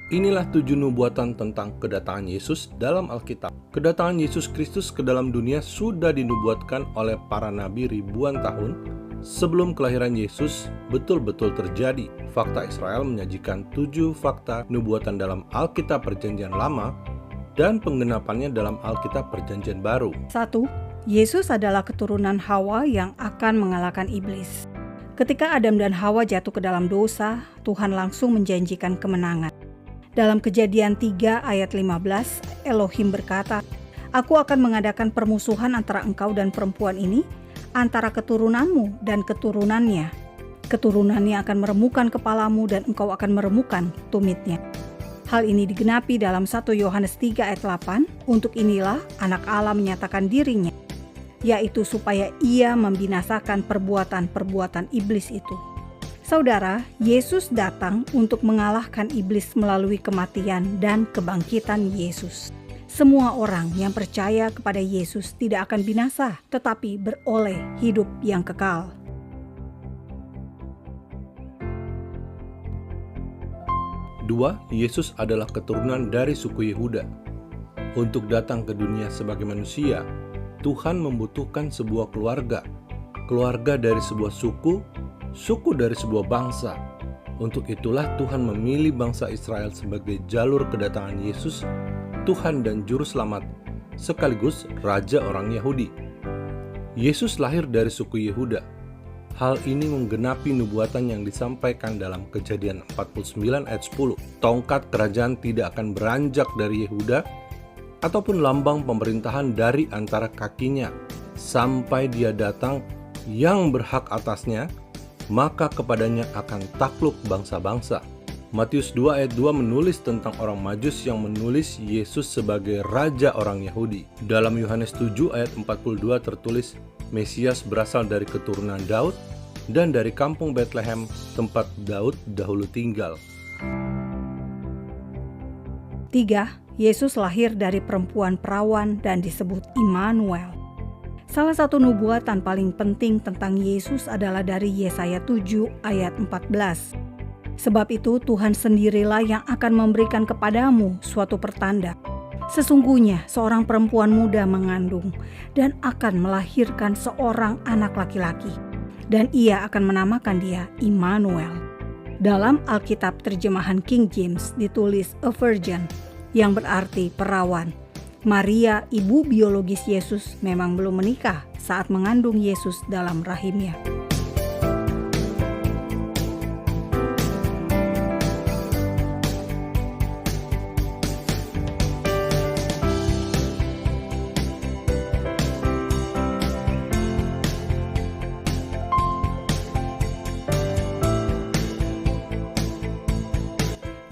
Inilah 7 nubuatan tentang kedatangan Yesus dalam Alkitab. Kedatangan Yesus Kristus ke dalam dunia sudah dinubuatkan oleh para nabi ribuan tahun sebelum kelahiran Yesus betul-betul terjadi. Fakta Israel menyajikan 7 fakta nubuatan dalam Alkitab Perjanjian Lama dan penggenapannya dalam Alkitab Perjanjian Baru. 1. Yesus adalah keturunan Hawa yang akan mengalahkan iblis. Ketika Adam dan Hawa jatuh ke dalam dosa, Tuhan langsung menjanjikan kemenangan. Dalam Kejadian 3 ayat 15, Elohim berkata, "Aku akan mengadakan permusuhan antara engkau dan perempuan ini, antara keturunanmu dan keturunannya. Keturunannya akan meremukkan kepalamu dan engkau akan meremukkan tumitnya." Hal ini digenapi dalam 1 Yohanes 3 ayat 8, "Untuk inilah anak Allah menyatakan dirinya, yaitu supaya ia membinasakan perbuatan-perbuatan iblis itu." Saudara, Yesus datang untuk mengalahkan iblis melalui kematian dan kebangkitan Yesus. Semua orang yang percaya kepada Yesus tidak akan binasa, tetapi beroleh hidup yang kekal. Dua, Yesus adalah keturunan dari suku Yehuda. Untuk datang ke dunia sebagai manusia, Tuhan membutuhkan sebuah keluarga. Keluarga dari sebuah suku dari sebuah bangsa. Untuk itulah Tuhan memilih bangsa Israel sebagai jalur kedatangan Yesus, Tuhan dan Juru Selamat, sekaligus Raja orang Yahudi. Yesus lahir dari suku Yehuda. Hal ini menggenapi nubuatan yang disampaikan dalam Kejadian 49 ayat 10. Tongkat kerajaan tidak akan beranjak dari Yehuda, ataupun lambang pemerintahan dari antara kakinya, sampai dia datang yang berhak atasnya, maka kepadanya akan takluk bangsa-bangsa. Matius 2 ayat 2 menulis tentang orang Majus yang menulis Yesus sebagai Raja orang Yahudi. Dalam Yohanes 7 ayat 42 tertulis, Mesias berasal dari keturunan Daud dan dari kampung Betlehem, tempat Daud dahulu tinggal. 3. Yesus lahir dari perempuan perawan dan disebut Immanuel. Salah satu nubuatan paling penting tentang Yesus adalah dari Yesaya 7 ayat 14. "Sebab itu Tuhan sendirilah yang akan memberikan kepadamu suatu pertanda. Sesungguhnya seorang perempuan muda mengandung dan akan melahirkan seorang anak laki-laki, dan ia akan menamakan dia Immanuel." Dalam Alkitab terjemahan King James ditulis a virgin, yang berarti perawan. Maria, ibu biologis Yesus, memang belum menikah saat mengandung Yesus dalam rahimnya.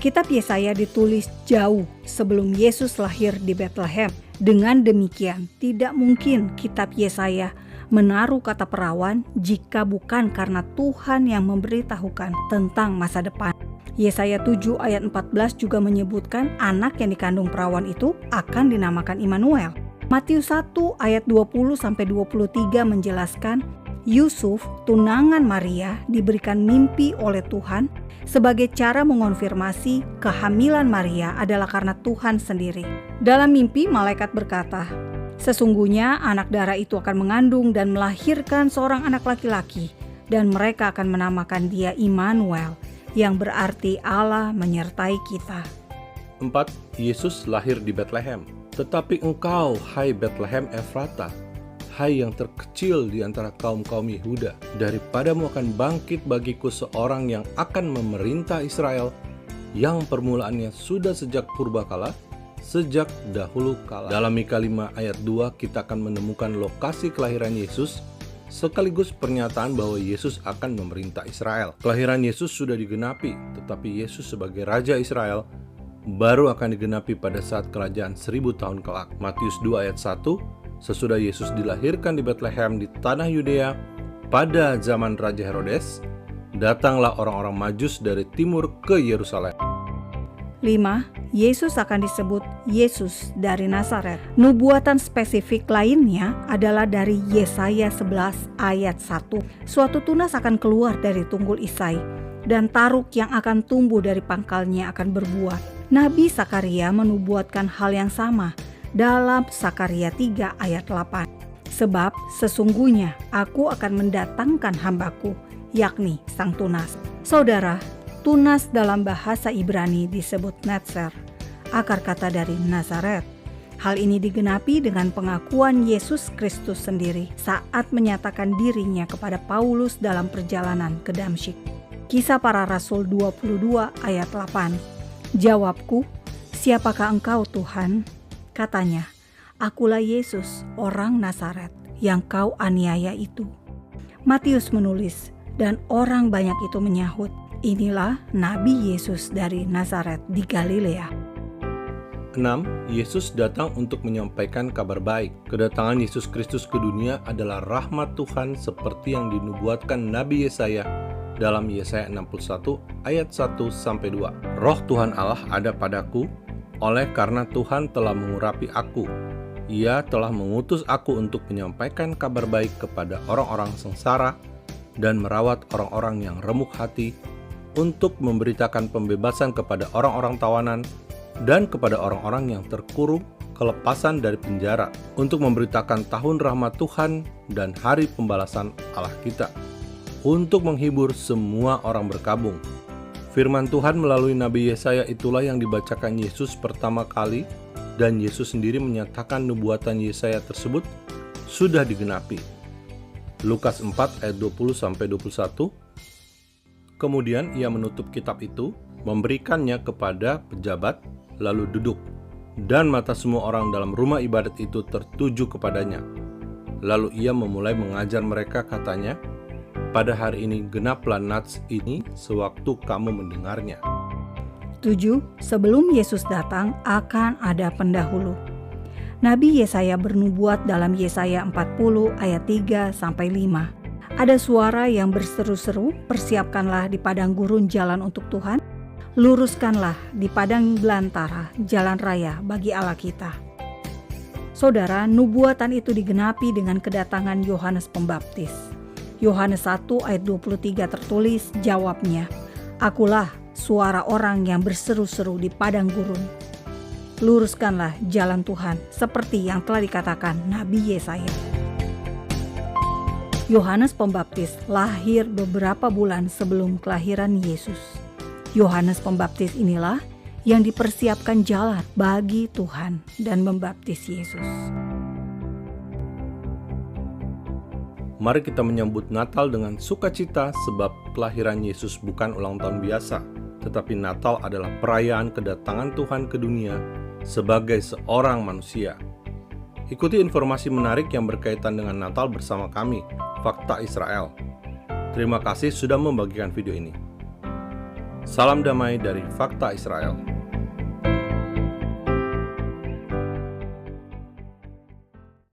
Kitab Yesaya ditulis jauh sebelum Yesus lahir di Betlehem. Dengan demikian, tidak mungkin kitab Yesaya menaruh kata perawan jika bukan karena Tuhan yang memberitahukan tentang masa depan. Yesaya 7 ayat 14 juga menyebutkan anak yang dikandung perawan itu akan dinamakan Immanuel. Matius 1 ayat 20-23 menjelaskan Yusuf, tunangan Maria, diberikan mimpi oleh Tuhan sebagai cara mengonfirmasi kehamilan Maria adalah karena Tuhan sendiri. Dalam mimpi, malaikat berkata, "Sesungguhnya anak darah itu akan mengandung dan melahirkan seorang anak laki-laki, dan mereka akan menamakan dia Immanuel, yang berarti Allah menyertai kita." 4. Yesus lahir di Betlehem. "Tetapi engkau, hai Betlehem Efrata, hai yang terkecil di antara kaum-kaum Yehuda, daripadamu akan bangkit bagiku seorang yang akan memerintah Israel, yang permulaannya sudah sejak purbakala, sejak dahulu kala." Dalam Mika 5 ayat 2 kita akan menemukan lokasi kelahiran Yesus, sekaligus pernyataan bahwa Yesus akan memerintah Israel. Kelahiran Yesus sudah digenapi, tetapi Yesus sebagai Raja Israel baru akan digenapi pada saat kerajaan 1000 tahun kelak. Matius 2 ayat 1, sesudah Yesus dilahirkan di Betlehem di tanah Yudea pada zaman Raja Herodes, datanglah orang-orang Majus dari timur ke Yerusalem. 5. Yesus akan disebut Yesus dari Nazaret. Nubuatan spesifik lainnya adalah dari Yesaya 11 ayat 1. Suatu tunas akan keluar dari tunggul Isai, dan taruk yang akan tumbuh dari pangkalnya akan berbuah. Nabi Sakaria menubuatkan hal yang sama dalam Sakaria 3 ayat 8. Sebab sesungguhnya aku akan mendatangkan hambaku, yakni sang tunas. Saudara, tunas dalam bahasa Ibrani disebut netzer, akar kata dari Nazaret. Hal ini digenapi dengan pengakuan Yesus Kristus sendiri saat menyatakan dirinya kepada Paulus dalam perjalanan ke Damsyik. Kisah Para Rasul 22 ayat 8. Jawabku, siapakah engkau Tuhan? Katanya, akulah Yesus, orang Nazaret yang kau aniaya itu. Matius menulis, dan orang banyak itu menyahut, inilah Nabi Yesus dari Nazaret di Galilea. 6. Yesus datang untuk menyampaikan kabar baik. Kedatangan Yesus Kristus ke dunia adalah rahmat Tuhan seperti yang dinubuatkan Nabi Yesaya dalam Yesaya 61 ayat 1-2. Roh Tuhan Allah ada padaku, oleh karena Tuhan telah mengurapi aku. Ia telah mengutus aku untuk menyampaikan kabar baik kepada orang-orang sengsara dan merawat orang-orang yang remuk hati, untuk memberitakan pembebasan kepada orang-orang tawanan dan kepada orang-orang yang terkurung kelepasan dari penjara, untuk memberitakan tahun rahmat Tuhan dan hari pembalasan Allah kita, untuk menghibur semua orang berkabung. Firman Tuhan melalui Nabi Yesaya itulah yang dibacakan Yesus pertama kali, dan Yesus sendiri menyatakan nubuatan Yesaya tersebut sudah digenapi. Lukas 4 ayat 20-21. Kemudian ia menutup kitab itu, memberikannya kepada pejabat, lalu duduk, dan mata semua orang dalam rumah ibadat itu tertuju kepadanya. Lalu ia memulai mengajar mereka, katanya, pada hari ini genaplah nats ini sewaktu kamu mendengarnya. 7. Sebelum Yesus datang akan ada pendahulu. Nabi Yesaya bernubuat dalam Yesaya 40 ayat 3-5. Ada suara yang berseru-seru, persiapkanlah di padang gurun jalan untuk Tuhan, luruskanlah di padang belantara jalan raya bagi Allah kita. Saudara, nubuatan itu digenapi dengan kedatangan Yohanes Pembaptis. Yohanes 1 ayat 23 tertulis, jawabnya, akulah suara orang yang berseru-seru di padang gurun. Luruskanlah jalan Tuhan seperti yang telah dikatakan Nabi Yesaya. Yohanes Pembaptis lahir beberapa bulan sebelum kelahiran Yesus. Yohanes Pembaptis inilah yang dipersiapkan jalan bagi Tuhan dan membaptis Yesus. Mari kita menyambut Natal dengan sukacita, sebab kelahiran Yesus bukan ulang tahun biasa, tetapi Natal adalah perayaan kedatangan Tuhan ke dunia sebagai seorang manusia. Ikuti informasi menarik yang berkaitan dengan Natal bersama kami, Fakta Israel. Terima kasih sudah membagikan video ini. Salam damai dari Fakta Israel.